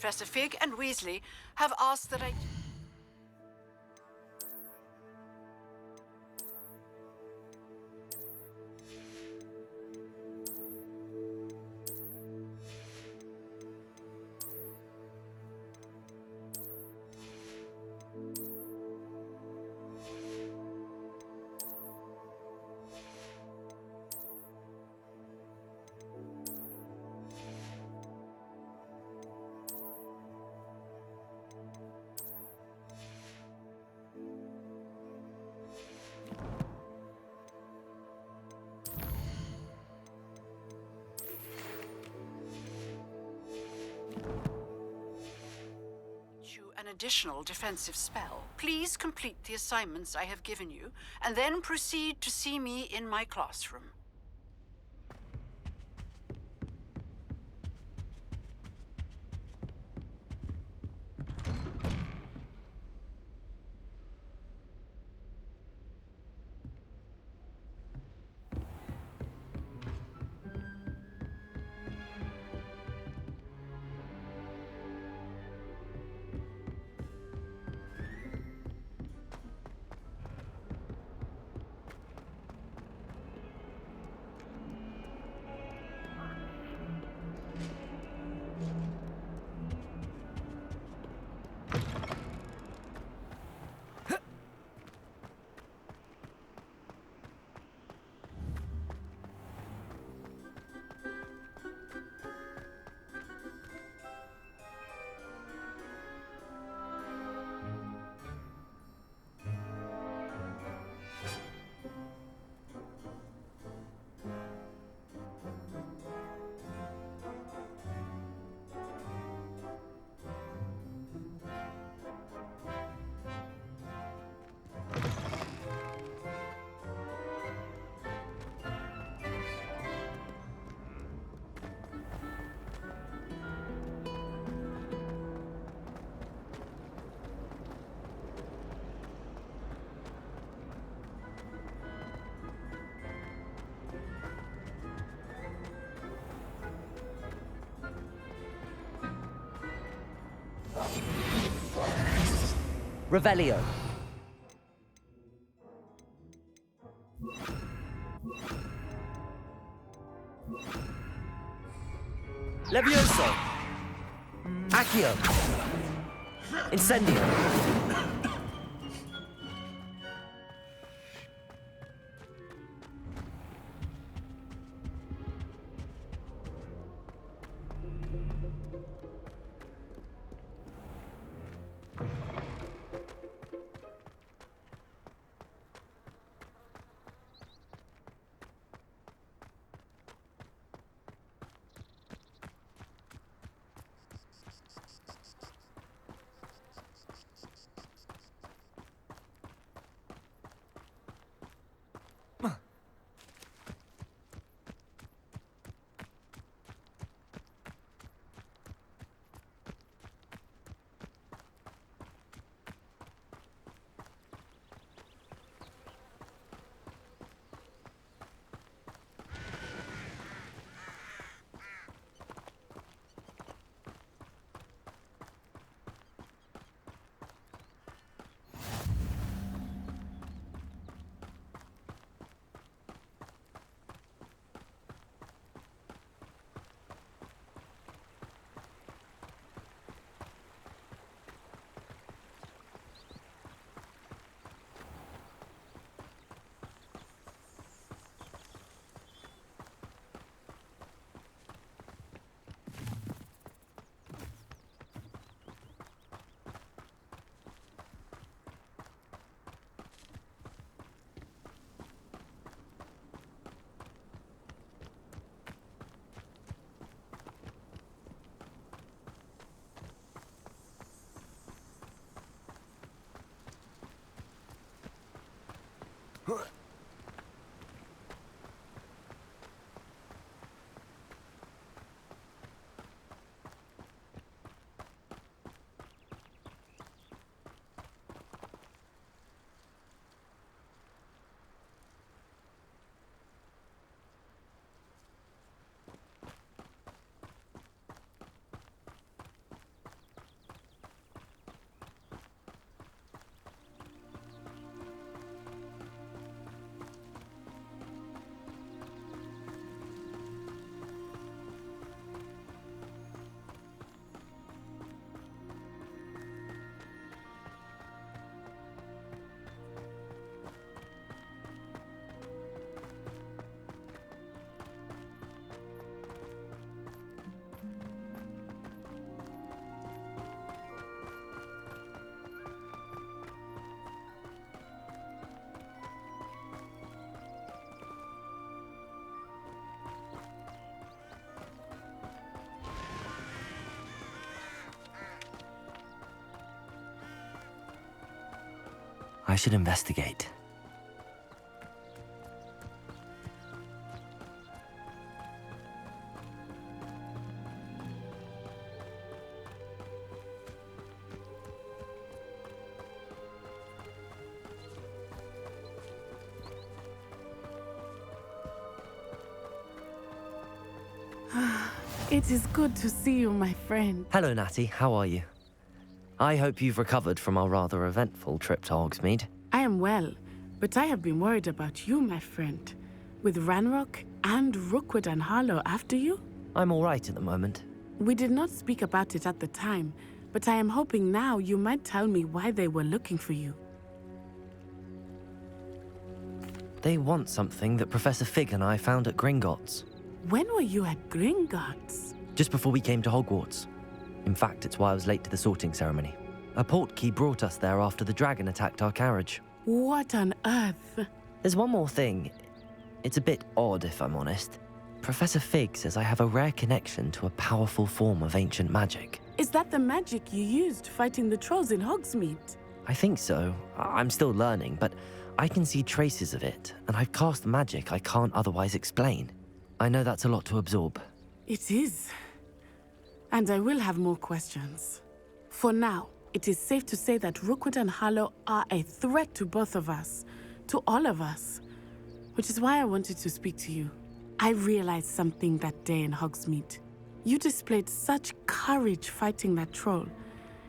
Professor Fig and Weasley have asked that I... an additional defensive spell. Please complete the assignments I have given you, and then proceed to see me in my classroom. Revelio. Levioso. Accio. Incendio. I should investigate. It is good to see you, my friend. Hello, Natty. How are you? I hope you've recovered from our rather eventful trip to Hogsmeade. I am well, but I have been worried about you, my friend. With Ranrock and Rookwood and Harlow after you? I'm all right at the moment. We did not speak about it at the time, but I am hoping now you might tell me why they were looking for you. They want something that Professor Fig and I found at Gringotts. When were you at Gringotts? Just before we came to Hogwarts. In fact, it's why I was late to the sorting ceremony. A portkey brought us there after the dragon attacked our carriage. What on earth? There's one more thing. It's a bit odd, if I'm honest. Professor Fig says I have a rare connection to a powerful form of ancient magic. Is that the magic you used fighting the trolls in Hogsmeade? I think so. I'm still learning, but I can see traces of it, and I've cast magic I can't otherwise explain. I know that's a lot to absorb. It is. And I will have more questions. For now, it is safe to say that Rookwood and Harlow are a threat to both of us, to all of us, which is why I wanted to speak to you. I realized something that day in Hogsmeade. You displayed such courage fighting that troll,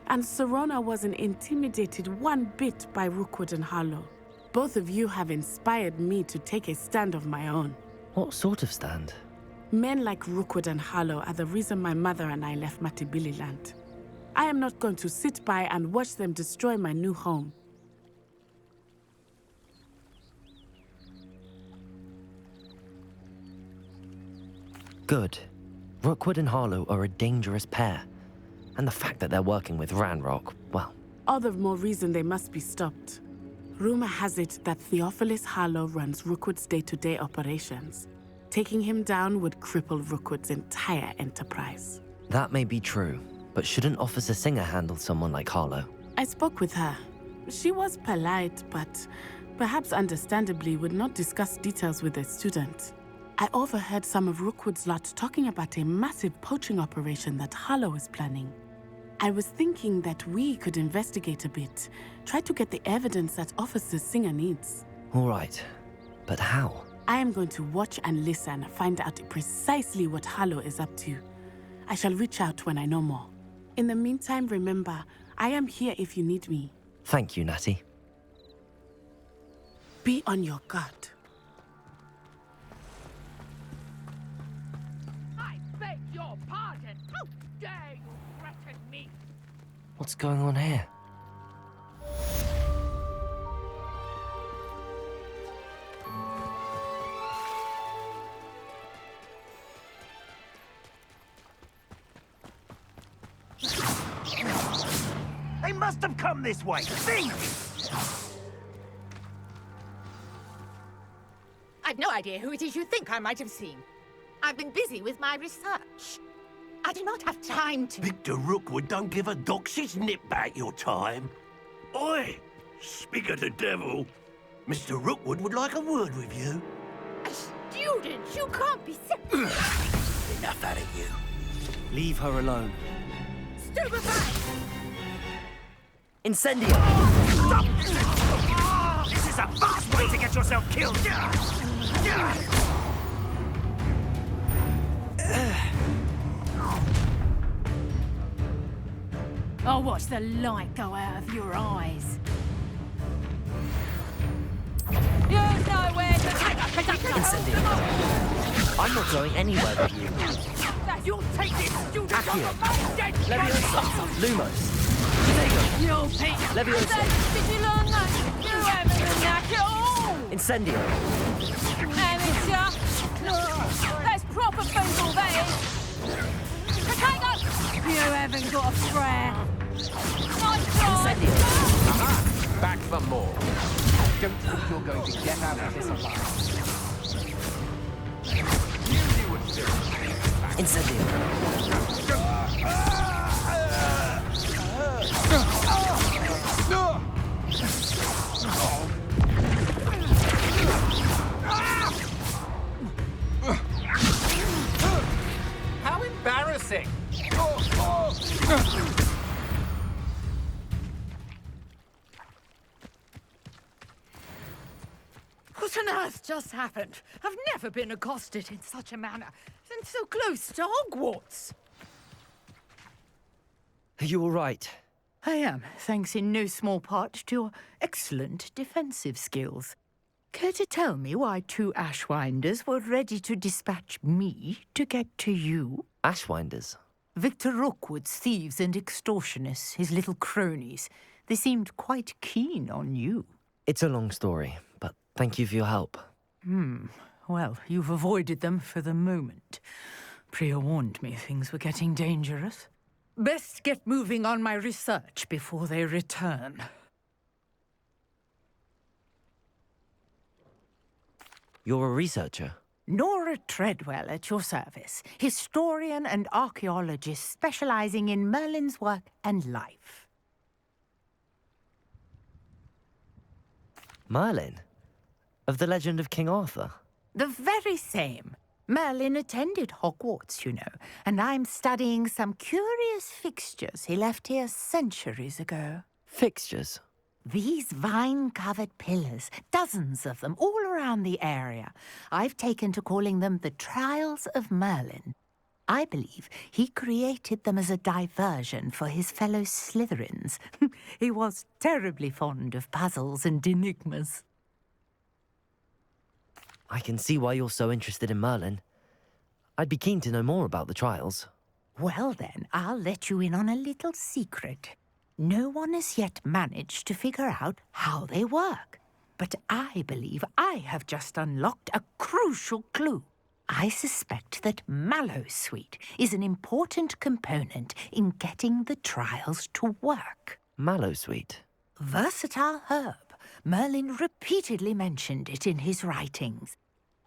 and Serona wasn't intimidated one bit by Rookwood and Harlow. Both of you have inspired me to take a stand of my own. What sort of stand? Men like Rookwood and Harlow are the reason my mother and I left Matabeleland. I am not going to sit by and watch them destroy my new home. Good. Rookwood and Harlow are a dangerous pair. And the fact that they're working with Ranrock, well... All the more reason they must be stopped. Rumor has it that Theophilus Harlow runs Rookwood's day-to-day operations. Taking him down would cripple Rookwood's entire enterprise. That may be true, but shouldn't Officer Singer handle someone like Harlow? I spoke with her. She was polite, but perhaps understandably would not discuss details with a student. I overheard some of Rookwood's lot talking about a massive poaching operation that Harlow is planning. I was thinking that we could investigate a bit, try to get the evidence that Officer Singer needs. All right, but how? I am going to watch and listen, find out precisely what Harlow is up to. I shall reach out when I know more. In the meantime, remember, I am here if you need me. Thank you, Natty. Be on your guard. I beg your pardon. How dare you threaten me? What's going on here? They must have come this way. Think! I've no idea who it is you think I might have seen. I've been busy with my research. I do not have time to... Victor Rookwood don't give a doxy's nip back your time. Oi! Speak of the devil. Mr. Rookwood would like a word with you. A student? You can't be Enough out of you. Leave her alone. Stupefy! Incendio! Stop! This is a fast way to get yourself killed. I'll watch the light go out of your eyes. You know where to take a conductor. Incendio! I'm not going anywhere with you. You'll take this student Accio. on my dead Leviosa! Lumos! Diego! You'll pay. Leviosa! Did you learn that? You haven't been knack at all. Incendio! Amateur. That's proper food, that is. Potato! You haven't got a prayer. Nice try. Incendio! Back for more. Don't think you're going to get out of this alive. You would do. Incendio! What on earth just happened? I've never been accosted in such a manner, and so close to Hogwarts. Are you all right? I am, thanks in no small part to your excellent defensive skills. Care to tell me why 2 Ashwinders were ready to dispatch me to get to you? Ashwinders? Victor Rookwood's thieves and extortionists, his little cronies. They seemed quite keen on you. It's a long story, but thank you for your help. Well, you've avoided them for the moment. Priya warned me things were getting dangerous. Best get moving on my research before they return. You're a researcher? Nora Treadwell at your service, historian and archaeologist specializing in Merlin's work and life. Merlin? Of the legend of King Arthur? The very same. Merlin attended Hogwarts, you know, and I'm studying some curious fixtures he left here centuries ago. Fixtures? These vine-covered pillars, dozens of them, all around the area. I've taken to calling them the Trials of Merlin. I believe he created them as a diversion for his fellow Slytherins. He was terribly fond of puzzles and enigmas. I can see why you're so interested in Merlin. I'd be keen to know more about the trials. Well then, I'll let you in on a little secret. No one has yet managed to figure out how they work. But I believe I have just unlocked a crucial clue. I suspect that Mallowsweet is an important component in getting the trials to work. Mallowsweet? Versatile herb. Merlin repeatedly mentioned it in his writings.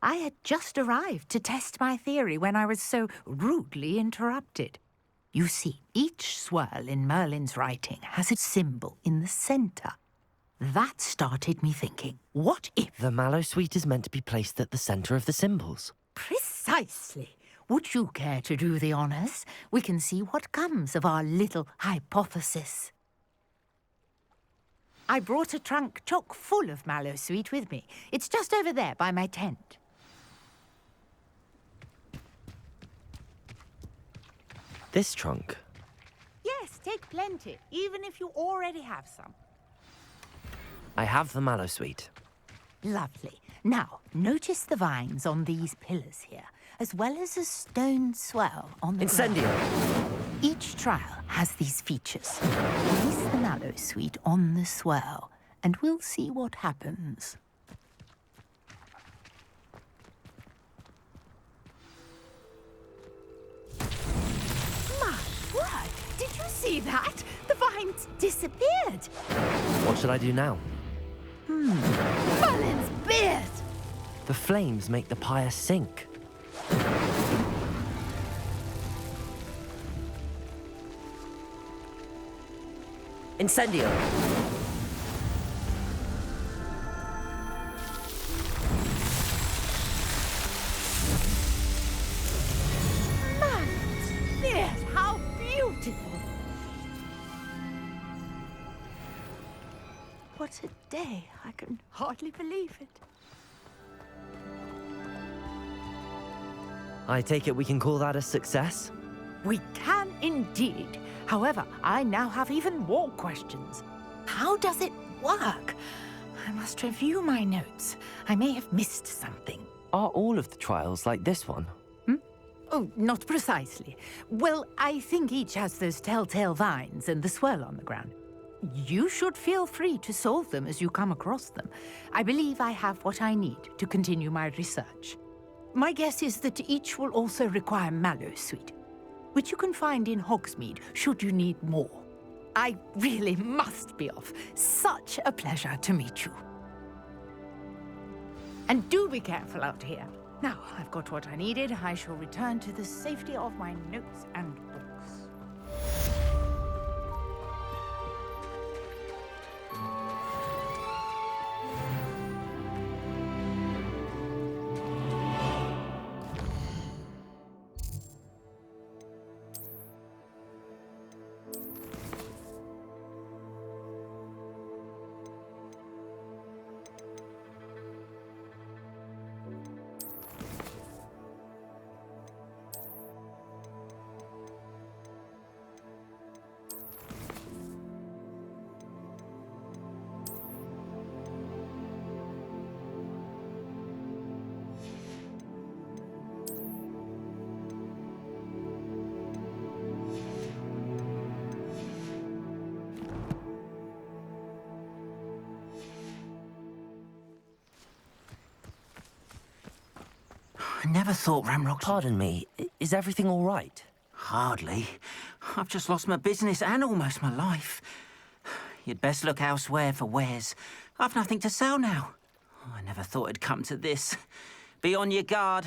I had just arrived to test my theory when I was so rudely interrupted. You see, each swirl in Merlin's writing has a symbol in the center. That started me thinking, what if... The Mallowsweet is meant to be placed at the center of the symbols. Precisely. Would you care to do the honors? We can see what comes of our little hypothesis. I brought a trunk chock full of Mallowsweet with me. It's just over there by my tent. This trunk? Yes, take plenty, even if you already have some. I have the Mallowsweet. Lovely. Now, notice the vines on these pillars here, as well as a stone swell on the Incendio! ground. Each trial has these features. Place the Mallowsweet on the swell, and we'll see what happens. My word! Did you see that? The vines disappeared. What should I do now? Merlin's beard! The flames make the pyre sink. Incendio! Merlin's beard! How beautiful! What a day! I can hardly believe it. I take it we can call that a success? We can indeed. However, I now have even more questions. How does it work? I must review my notes. I may have missed something. Are all of the trials like this one? Oh, not precisely. Well, I think each has those telltale vines and the swirl on the ground. You should feel free to solve them as you come across them. I believe I have what I need to continue my research. My guess is that each will also require Mallowsweet, which you can find in Hogsmeade should you need more. I really must be off. Such a pleasure to meet you. And do be careful out here. Now, I've got what I needed. I shall return to the safety of my notes and books. I never thought Ramrock's... Pardon me, is everything all right? Hardly. I've just lost my business and almost my life. You'd best look elsewhere for wares. I've nothing to sell now. I never thought it'd come to this. Be on your guard.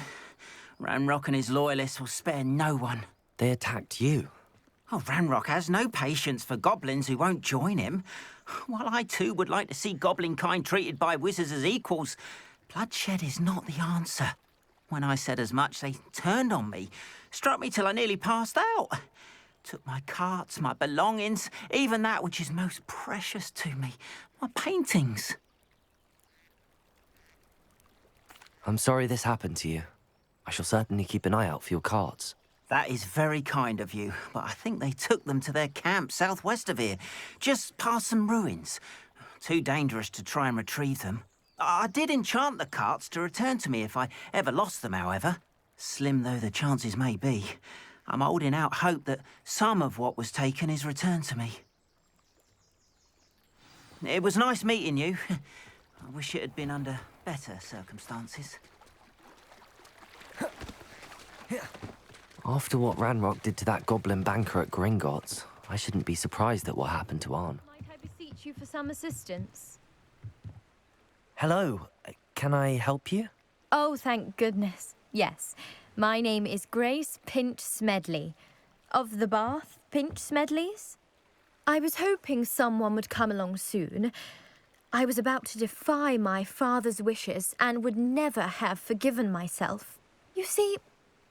Ranrock and his loyalists will spare no one. They attacked you. Oh, Ranrock has no patience for goblins who won't join him. While I too would like to see goblin kind treated by wizards as equals, bloodshed is not the answer. When I said as much, they turned on me, struck me till I nearly passed out. Took my carts, my belongings, even that which is most precious to me, my paintings. I'm sorry this happened to you. I shall certainly keep an eye out for your carts. That is very kind of you, but I think they took them to their camp southwest of here, just past some ruins. Too dangerous to try and retrieve them. I did enchant the carts to return to me if I ever lost them, however. Slim though the chances may be, I'm holding out hope that some of what was taken is returned to me. It was nice meeting you. I wish it had been under better circumstances. After what Ranrock did to that goblin banker at Gringotts, I shouldn't be surprised at what happened to Arn. Might I beseech you for some assistance? Hello, can I help you? Oh, thank goodness. Yes. My name is Grace Pinch Smedley. Of the Bath Pinch Smedleys? I was hoping someone would come along soon. I was about to defy my father's wishes and would never have forgiven myself. You see,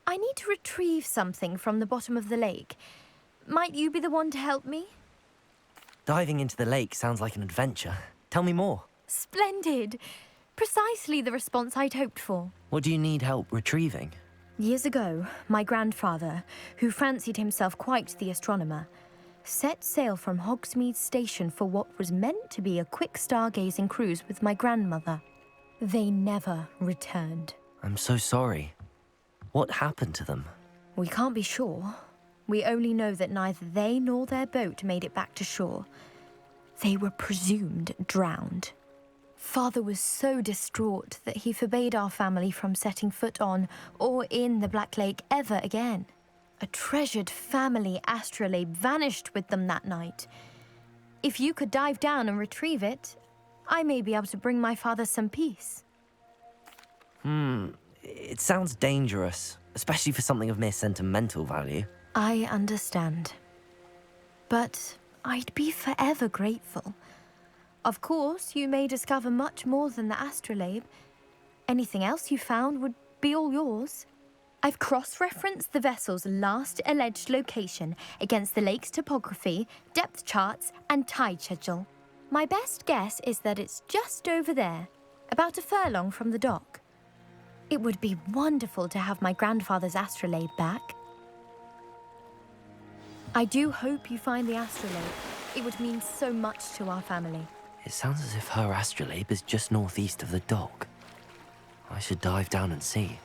I need to retrieve something from the bottom of the lake. Might you be the one to help me? Diving into the lake sounds like an adventure. Tell me more. Splendid! Precisely the response I'd hoped for. What do you need help retrieving? Years ago, my grandfather, who fancied himself quite the astronomer, set sail from Hogsmeade Station for what was meant to be a quick stargazing cruise with my grandmother. They never returned. I'm so sorry. What happened to them? We can't be sure. We only know that neither they nor their boat made it back to shore. They were presumed drowned. Father was so distraught that he forbade our family from setting foot on or in the Black Lake ever again. A treasured family astrolabe vanished with them that night. If you could dive down and retrieve it, I may be able to bring my father some peace. It sounds dangerous, especially for something of mere sentimental value. I understand. But I'd be forever grateful. Of course, you may discover much more than the astrolabe. Anything else you found would be all yours. I've cross-referenced the vessel's last alleged location against the lake's topography, depth charts, and tide schedule. My best guess is that it's just over there, about a furlong from the dock. It would be wonderful to have my grandfather's astrolabe back. I do hope you find the astrolabe. It would mean so much to our family. It sounds as if her astrolabe is just northeast of the dock. I should dive down and see.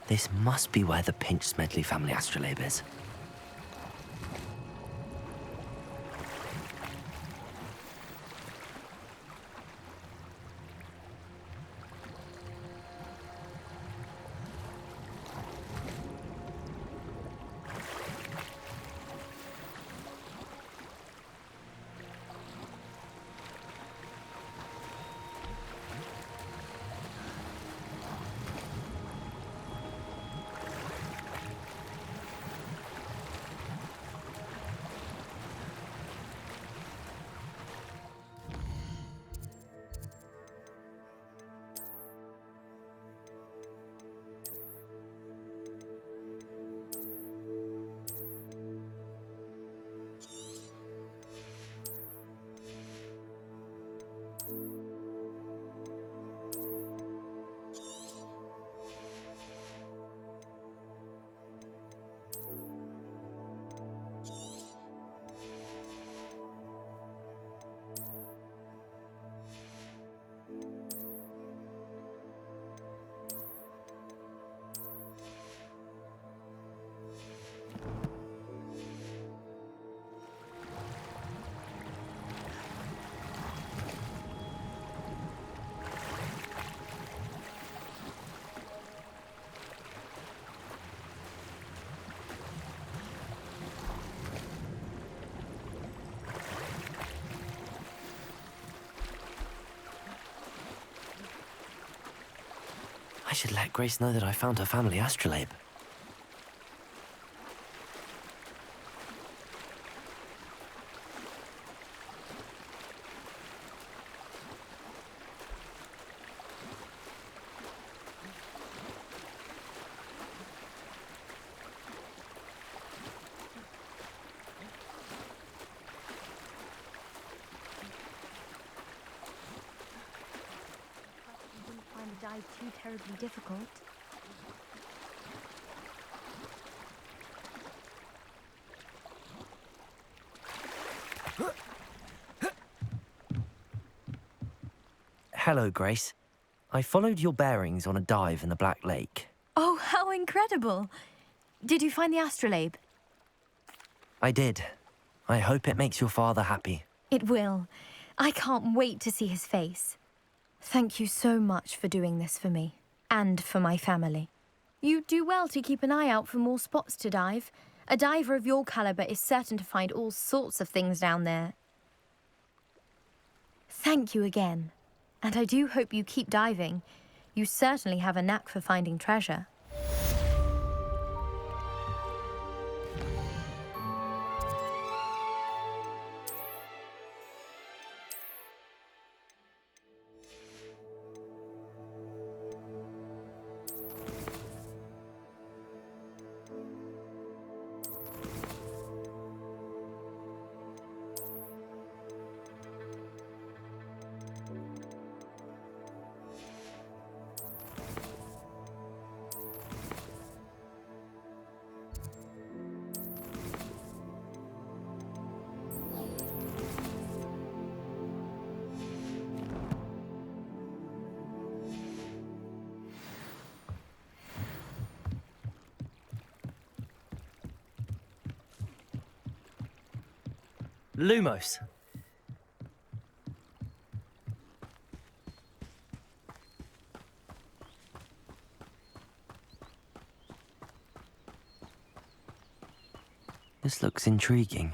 This must be where the Pinch Smedley family astrolabe is. I should let Grace know that I found her family astrolabe. You didn't find the dive too terribly difficult. Hello, Grace. I followed your bearings on a dive in the Black Lake. Oh, how incredible! Did you find the astrolabe? I did. I hope it makes your father happy. It will. I can't wait to see his face. Thank you so much for doing this for me, and for my family. You do well to keep an eye out for more spots to dive. A diver of your caliber is certain to find all sorts of things down there. Thank you again. And I do hope you keep diving. You certainly have a knack for finding treasure. Lumos. This looks intriguing.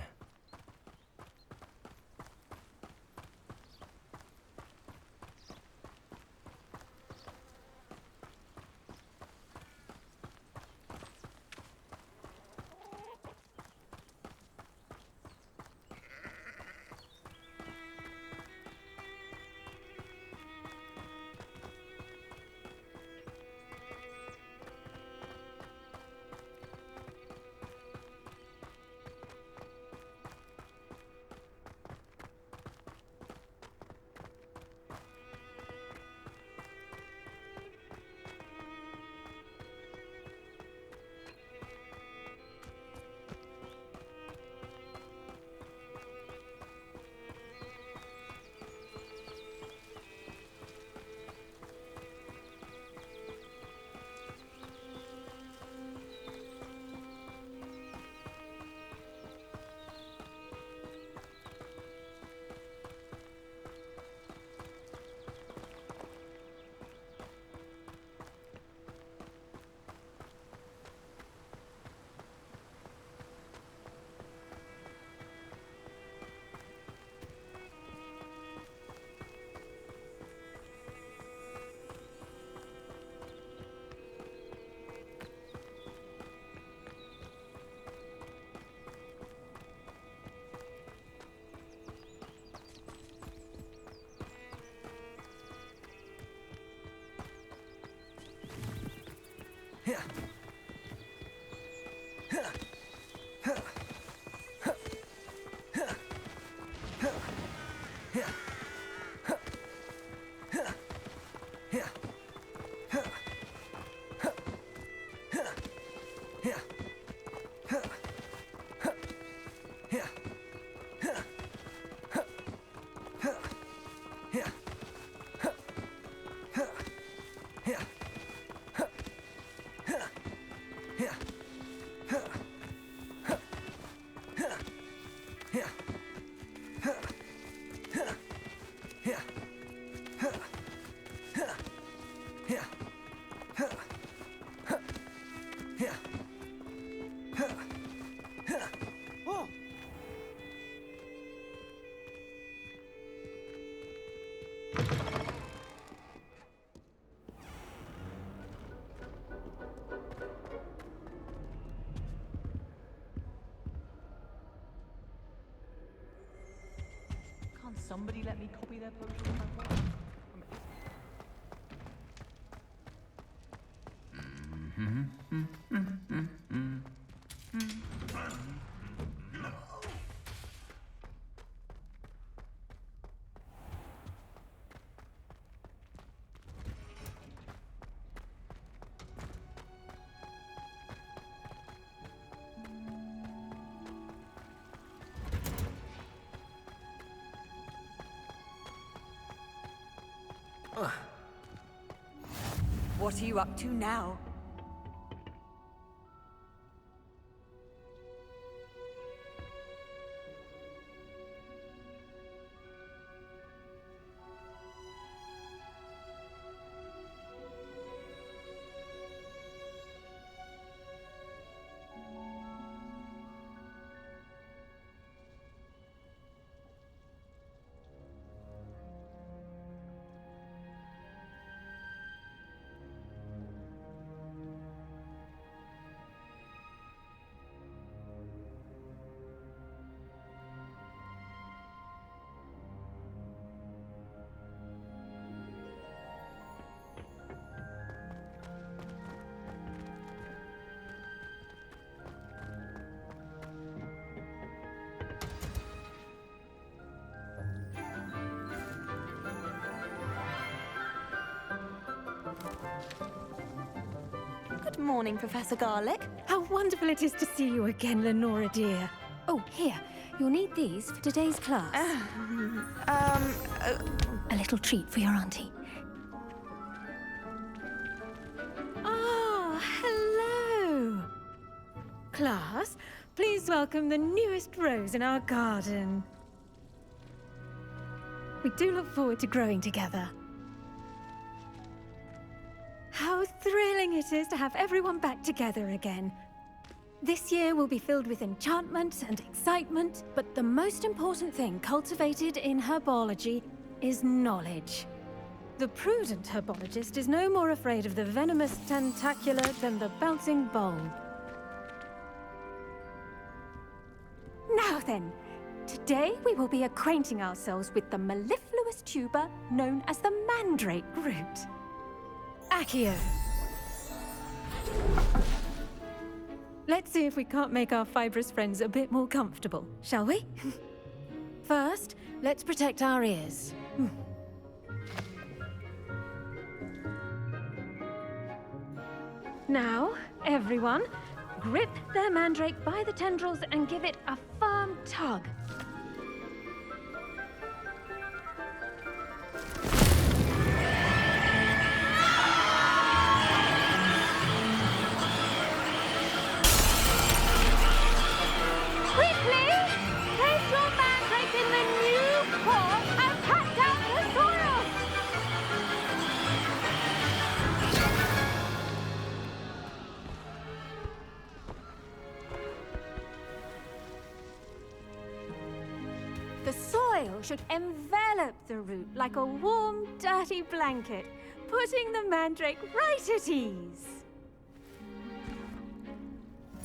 Can't somebody let me copy their potion if I want? What are you up to now? Good morning, Professor Garlick. How wonderful it is to see you again, Lenora dear. Oh, here. You'll need these for today's class. A little treat for your auntie. Ah, hello. Class, please welcome the newest rose in our garden. We do look forward to growing together. How thrilling it is to have everyone back together again. This year will be filled with enchantment and excitement, but the most important thing cultivated in herbology is knowledge. The prudent herbologist is no more afraid of the venomous tentacular than the bouncing bulb. Now then, today we will be acquainting ourselves with the mellifluous tuber known as the mandrake root. Accio. Let's see if we can't make our fibrous friends a bit more comfortable, shall we? First, let's protect our ears. Now, everyone, grip their mandrake by the tendrils and give it a firm tug. The soil should envelop the root like a warm, dirty blanket, putting the mandrake right at ease.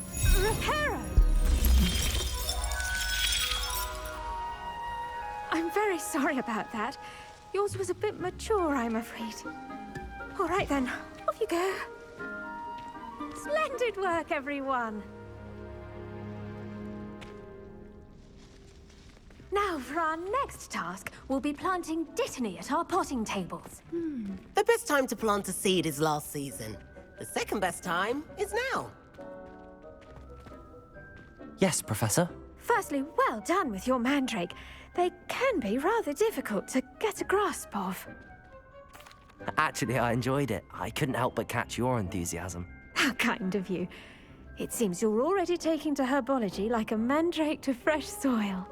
Reparo! I'm very sorry about that. Yours was a bit mature, I'm afraid. All right then, off you go. Splendid work, everyone. Now, for our next task, we'll be planting dittany at our potting tables. The best time to plant a seed is last season. The second best time is now. Yes, Professor. Firstly, well done with your mandrake. They can be rather difficult to get a grasp of. Actually, I enjoyed it. I couldn't help but catch your enthusiasm. How kind of you. It seems you're already taking to herbology like a mandrake to fresh soil.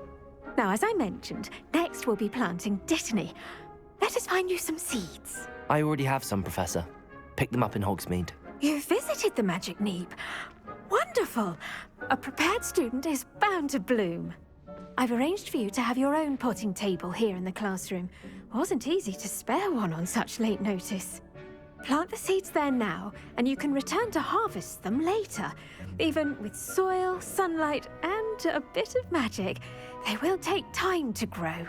Now, as I mentioned, next we'll be planting dittany. Let us find you some seeds. I already have some, Professor. Picked them up in Hogsmeade. You visited the Magic Neep. Wonderful! A prepared student is bound to bloom. I've arranged for you to have your own potting table here in the classroom. Wasn't easy to spare one on such late notice. Plant the seeds there now, and you can return to harvest them later. Even with soil, sunlight, and a bit of magic, they will take time to grow.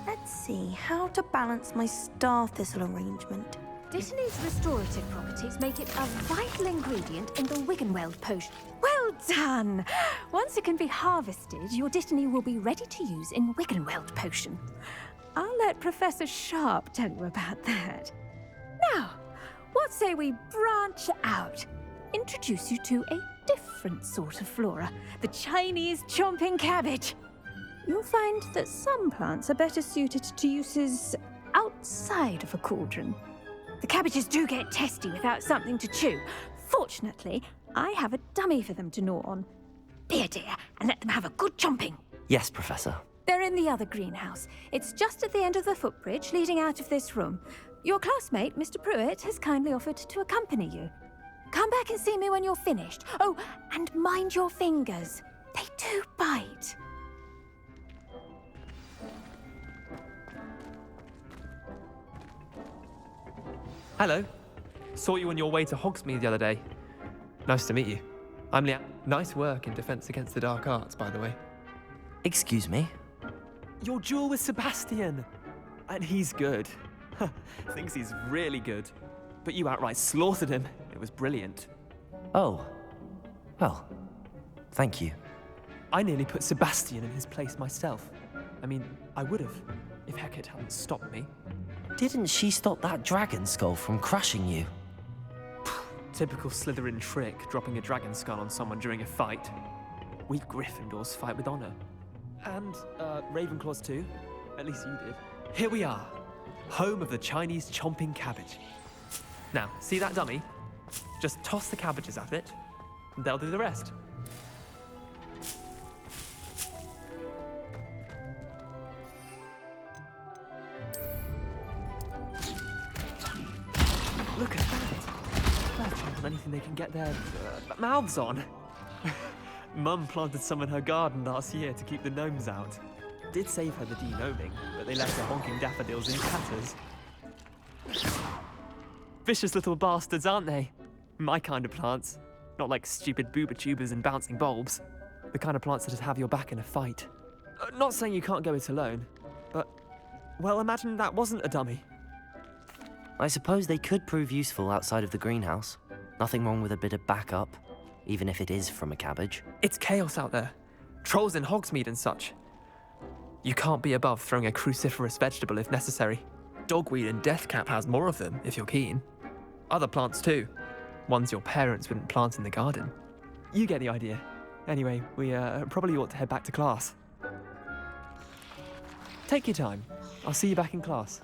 Let's see how to balance my star thistle arrangement. Dittany's restorative properties make it a vital ingredient in the Wiggenweld potion. Well done! Once it can be harvested, your Dittany will be ready to use in Wiggenweld potion. I'll let Professor Sharp tell you about that. Now, what say we branch out? Introduce you to a different sort of flora, the Chinese chomping cabbage. You'll find that some plants are better suited to uses outside of a cauldron. The cabbages do get testy without something to chew. Fortunately, I have a dummy for them to gnaw on. Be a dear and let them have a good chomping. Yes, Professor. They're in the other greenhouse. It's just at the end of the footbridge leading out of this room. Your classmate, Mr. Pruitt, has kindly offered to accompany you. Come back and see me when you're finished. Oh, and mind your fingers. They do bite. Hello. Saw you on your way to Hogsmeade the other day. Nice to meet you. I'm Liam. Nice work in Defense Against the Dark Arts, by the way. Excuse me? Your duel with Sebastian. And he's good. Thinks he's really good. But you outright slaughtered him. It was brilliant. Oh. Well, thank you. I nearly put Sebastian in his place myself. I mean, I would have, if Hecate hadn't stopped me. Didn't she stop that dragon skull from crushing you? Typical Slytherin trick, dropping a dragon skull on someone during a fight. We Gryffindors fight with honor. And, Ravenclaws too. At least you did. Here we are, home of the Chinese chomping cabbage. Now, see that dummy? Just toss the cabbages at it, and they'll do the rest. Look at that! They're chewing on anything they can get their mouths on. Mum planted some in her garden last year to keep the gnomes out. Did save her the de-gnoming, but they left her honking daffodils in tatters. Vicious little bastards, aren't they? My kind of plants. Not like stupid booba tubers and bouncing bulbs. The kind of plants that just have your back in a fight. Not saying you can't go it alone, but, well, imagine that wasn't a dummy. I suppose they could prove useful outside of the greenhouse. Nothing wrong with a bit of backup, even if it is from a cabbage. It's chaos out there. Trolls in Hogsmeade and such. You can't be above throwing a cruciferous vegetable if necessary. Dogweed and deathcap has more of them, if you're keen. Other plants too. Ones your parents wouldn't plant in the garden. You get the idea. Anyway, we probably ought to head back to class. Take your time. I'll see you back in class.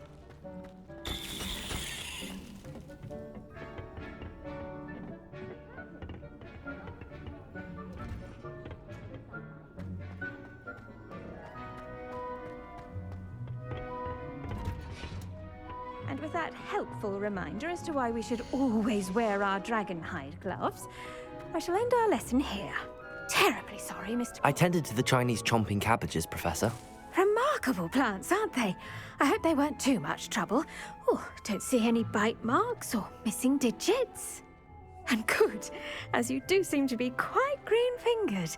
And with that helpful reminder as to why we should always wear our dragon hide gloves, I shall end our lesson here. Terribly sorry, Mr. I tended to the Chinese chomping cabbages, Professor. Remarkable plants, aren't they? I hope they weren't too much trouble. Oh, don't see any bite marks or missing digits. And good, as you do seem to be quite green-fingered.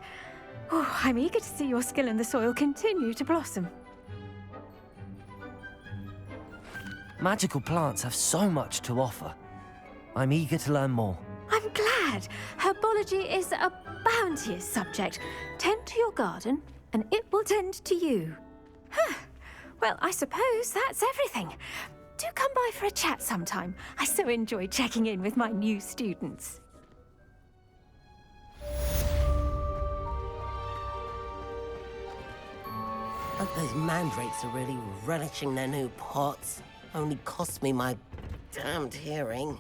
Oh, I'm eager to see your skill in the soil continue to blossom. Magical plants have so much to offer. I'm eager to learn more. I'm glad. Herbology is a bounteous subject. Tend to your garden, and it will tend to you. Huh. Well, I suppose that's everything. Do come by for a chat sometime. I so enjoy checking in with my new students. But those mandrakes are really relishing their new pots. Only cost me my damned hearing.